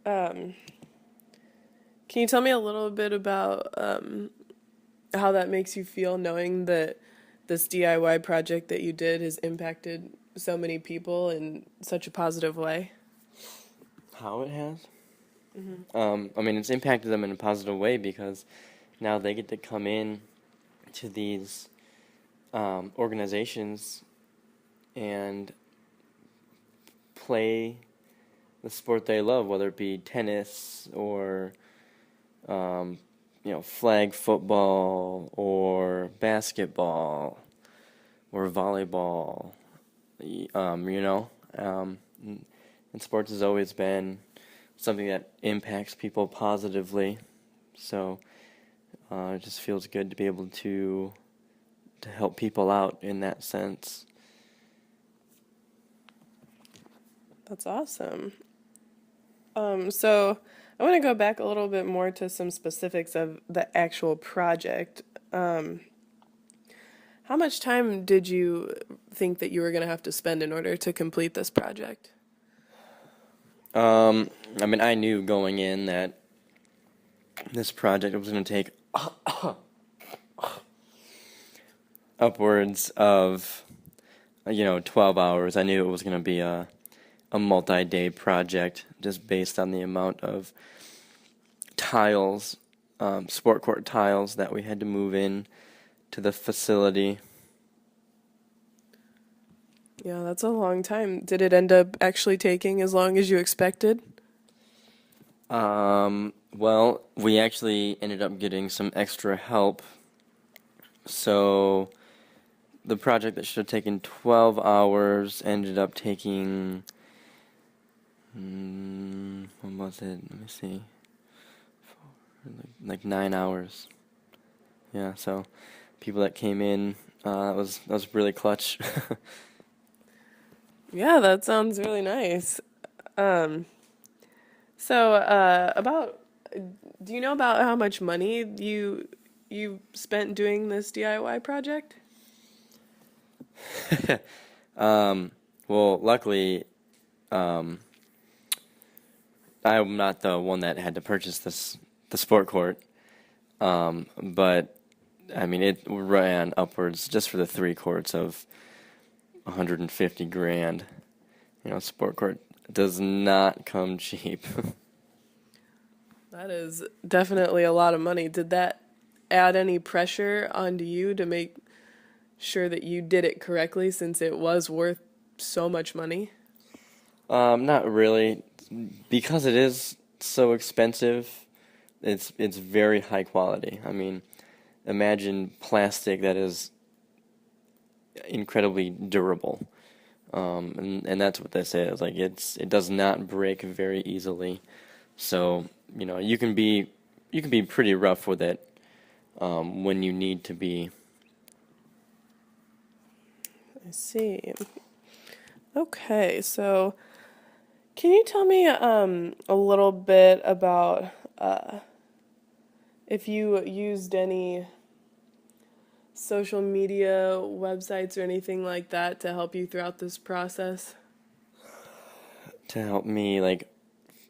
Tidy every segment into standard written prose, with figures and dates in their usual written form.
Um, can you tell me a little bit about how that makes you feel knowing that this DIY project that you did has impacted so many people in such a positive way? How it has? Hmm. I mean, it's impacted them in a positive way because now they get to come in to these organizations and play the sport they love, whether it be tennis or um, flag football or basketball or volleyball. You know, and sports has always been something that impacts people positively. So it just feels good to be able to help people out in that sense. That's awesome. So I want to go back a little bit more to some specifics of the actual project. Um, how much time did you think that you were going to have to spend in order to complete this project? I mean, I knew going in that this project was going to take upwards of 12 hours. I knew it was going to be a multi-day project just based on the amount of tiles, sport court tiles that we had to move in to the facility. Yeah, that's a long time. Did it end up actually taking as long as you expected? Well, we actually ended up getting some extra help. So the project that should have taken 12 hours ended up taking, what was it? Let me see. Like 9 hours. Yeah, so people that came in, that was really clutch. Yeah, that sounds really nice. Um, about do you know about how much money you spent doing this DIY project? Well, luckily, um, I'm not the one that had to purchase the sport court. But I mean, it ran upwards just for the three courts of 150 grand. Sport court does not come cheap. That is definitely a lot of money. Did that add any pressure onto you to make sure that you did it correctly since it was worth so much money? Not really, because it is so expensive. It's very high quality. I mean, imagine plastic that is incredibly durable. And that's what this is. Like it does not break very easily. So, you can be pretty rough with it when you need to be. I see. Okay, so can you tell me a little bit about if you used any social media websites or anything like that to help you throughout this process? To help me like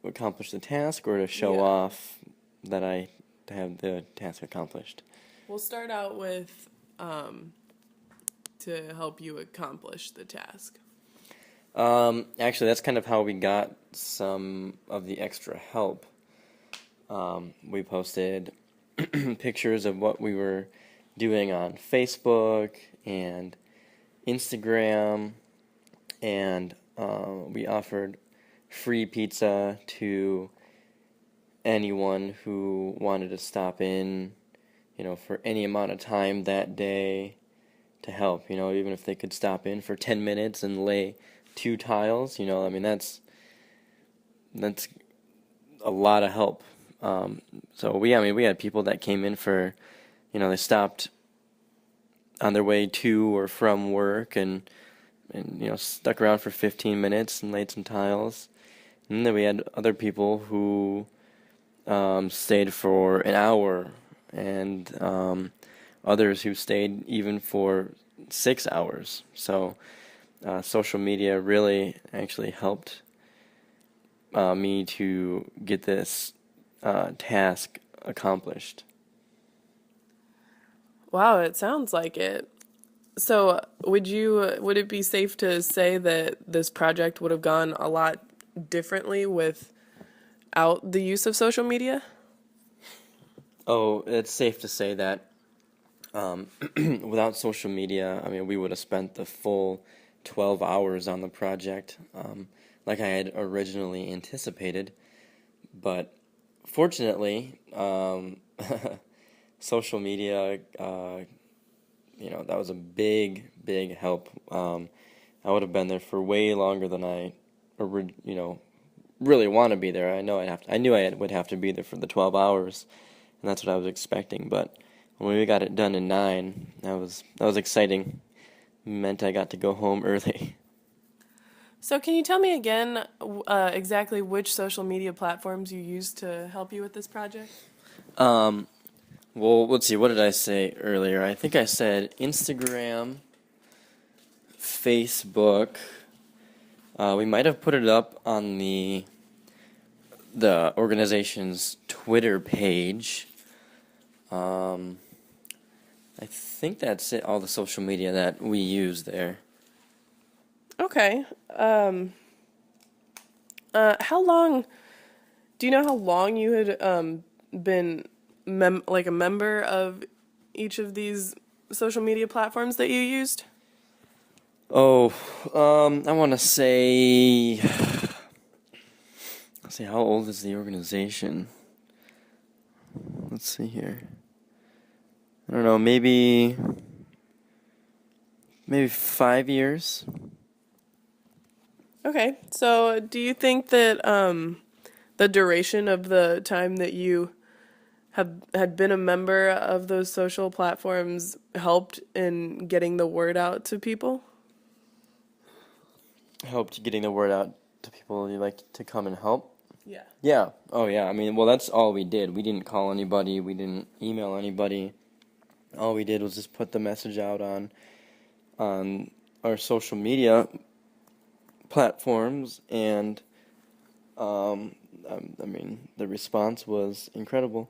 accomplish the task or to show Yeah. off that I have the task accomplished. We'll start out with um, to help you accomplish the task. Actually, that's kind of how we got some of the extra help. We posted pictures of what we were doing on Facebook and Instagram, and we offered free pizza to anyone who wanted to stop in, for any amount of time that day to help, even if they could stop in for 10 minutes and lay two tiles, I mean, that's a lot of help. So we had people that came in for, they stopped on their way to or from work and stuck around for 15 minutes and laid some tiles. And then we had other people who stayed for an hour, and others who stayed even for 6 hours. So social media really actually helped me to get this task accomplished. Wow, it sounds like it. So, would it be safe to say that this project would have gone a lot differently without the use of social media? Oh, it's safe to say that without social media, I mean, we would have spent the full 12 hours on the project, like I had originally anticipated. But fortunately, social media, that was a big, big help. I would have been there for way longer than really want to be there. I knew I would have to be there for the 12 hours, and that's what I was expecting. But when we got it done in 9, that was exciting. It meant I got to go home early. So, can you tell me again exactly which social media platforms you used to help you with this project? Um, well, let's see. What did I say earlier? I think I said Instagram, Facebook. We might have put it up on the organization's Twitter page. I think that's it. All the social media that we use there. Okay. How long? Do you know how long you had been like a member of each of these social media platforms that you used? Oh, I want to say. Let's see. How old is the organization? Let's see here. I don't know. Maybe 5 years. Okay. So, do you think that the duration of the time that you had been a member of those social platforms helped in getting the word out to people? Helped getting the word out to people you like to come and help. Yeah. Yeah. Oh, yeah. I mean, well, that's all we did. We didn't call anybody. We didn't email anybody. All we did was just put the message out on our social media platforms, and I mean, the response was incredible.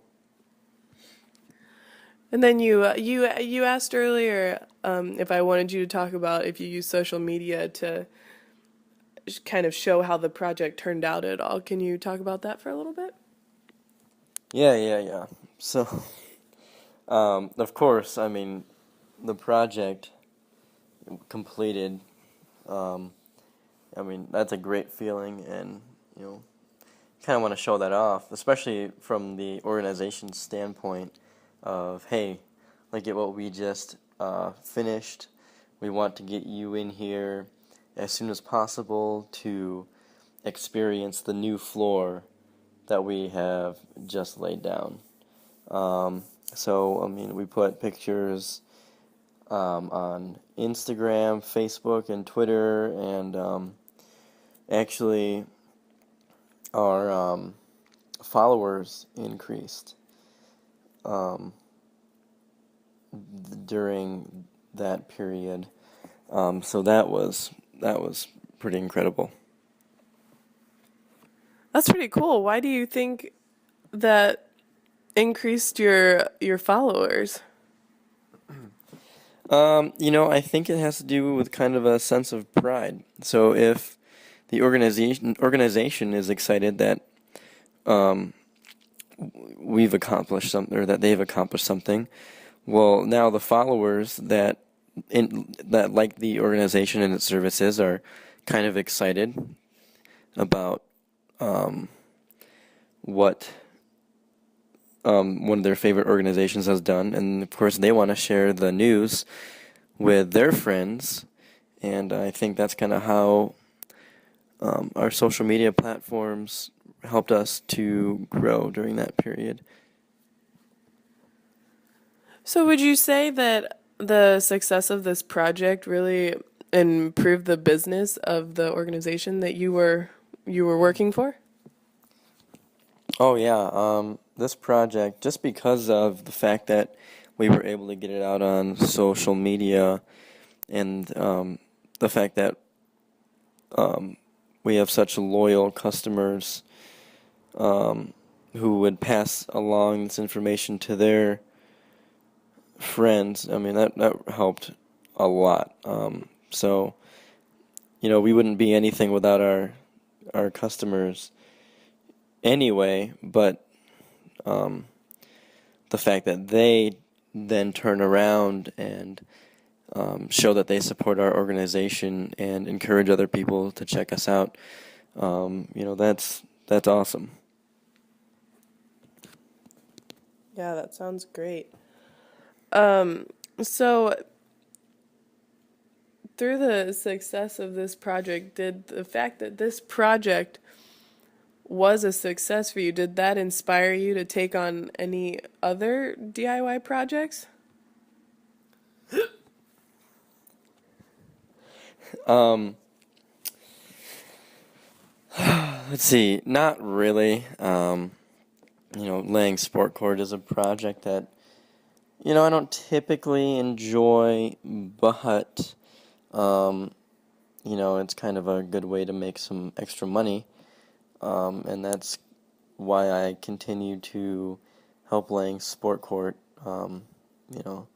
And then you asked earlier if I wanted you to talk about if you use social media to kind of show how the project turned out at all. Can you talk about that for a little bit? Yeah. So, of course, I mean, the project completed. Um, I mean, that's a great feeling, and kind of want to show that off, especially from the organization's standpoint of, hey, look at what we just finished. We want to get you in here as soon as possible to experience the new floor that we have just laid down. So, I mean, we put pictures on Instagram, Facebook, and Twitter, and actually our followers increased during that period. So that was pretty incredible. That's pretty cool. Why do you think that increased your followers? I think it has to do with kind of a sense of pride. So if the organization is excited that we've accomplished something, or that they've accomplished something, well, now the followers that like the organization and its services are kind of excited about what one of their favorite organizations has done, and of course they want to share the news with their friends, and I think that's kind of how our social media platforms helped us to grow during that period. So would you say that the success of this project really improved the business of the organization that you were working for? Oh yeah, this project, just because of the fact that we were able to get it out on social media, and the fact that we have such loyal customers who would pass along this information to their friends. I mean, that helped a lot. So, we wouldn't be anything without our customers anyway, but the fact that they then turn around and show that they support our organization and encourage other people to check us out, that's awesome. Yeah, that sounds great. So through the success of this project, did the fact that this project was a success for you, did that inspire you to take on any other DIY projects? Let's see, not really. Laying sport cord is a project that, I don't typically enjoy, but, it's kind of a good way to make some extra money. And that's why I continue to help laying sport court, you know.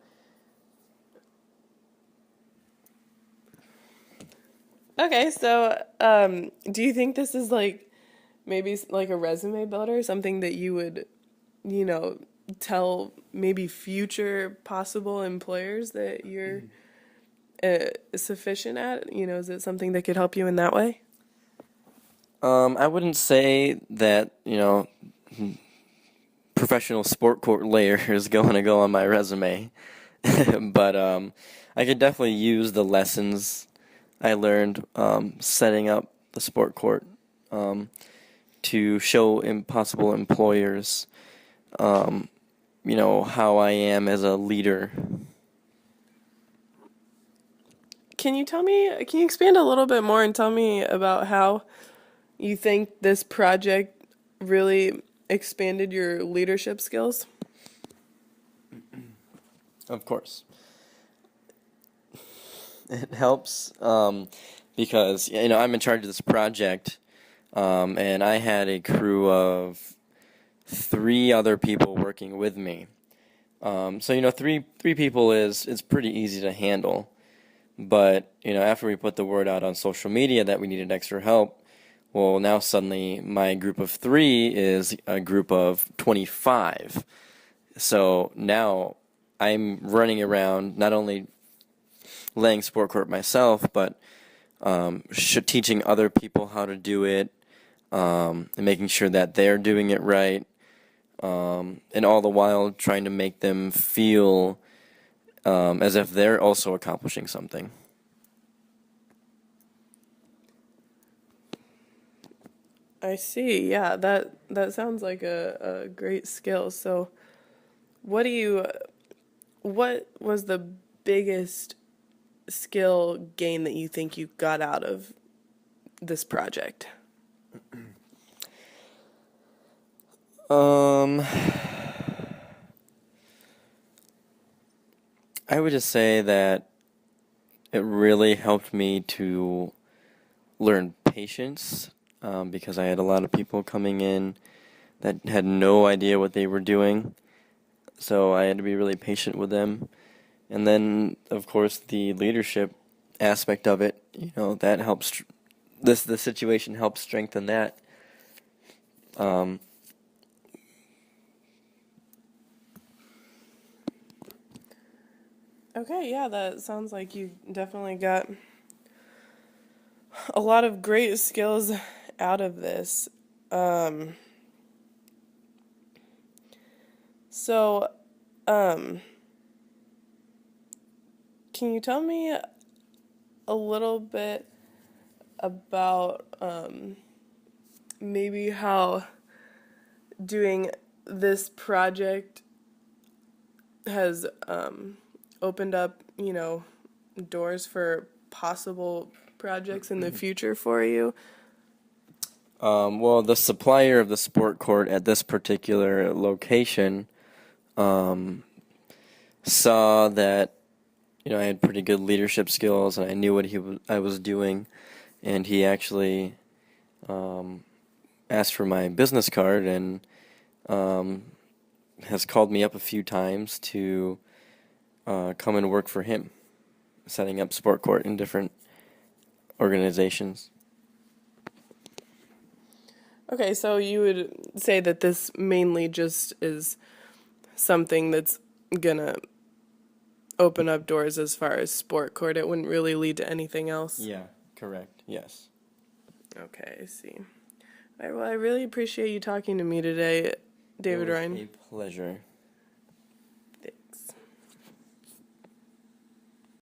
Okay, so do you think this is like maybe like a resume builder, something that you would, you know, tell maybe future possible employers that you're sufficient at? You know, is it something that could help you in that way? I wouldn't say that, professional sport court layer is going to go on my resume, but I could definitely use the lessons I learned setting up the sport court to show impossible employers, how I am as a leader. Can you expand a little bit more and tell me about how you think this project really expanded your leadership skills? Of course. It helps because, I'm in charge of this project, and I had a crew of 3 other people working with me. So, three people is pretty easy to handle. But, after we put the word out on social media that we needed extra help, well, now suddenly my group of 3 is a group of 25. So now I'm running around not only laying sport court myself, but teaching other people how to do it, and making sure that they're doing it right, and all the while trying to make them feel as if they're also accomplishing something. I see. Yeah, that sounds like a great skill. So, what was the biggest skill gain that you think you got out of this project? I would just say that it really helped me to learn patience, because I had a lot of people coming in that had no idea what they were doing. So I had to be really patient with them. And then, of course, the leadership aspect of it, that helps. The situation helps strengthen that. Okay, yeah, that sounds like you definitely got a lot of great skills out of this. Um, so, um, can you tell me a little bit about maybe how doing this project has opened up, doors for possible projects in the future for you? Well, the supplier of the sport court at this particular location saw that I had pretty good leadership skills and I knew what I was doing, and he actually asked for my business card and has called me up a few times to come and work for him, setting up sport court in different organizations. Okay, so you would say that this mainly just is something that's gonna open up doors as far as sport court. It wouldn't really lead to anything else. Yeah, correct. Yes. Okay, I see. All right, well, I really appreciate you talking to me today, David It was Ryan. a pleasure.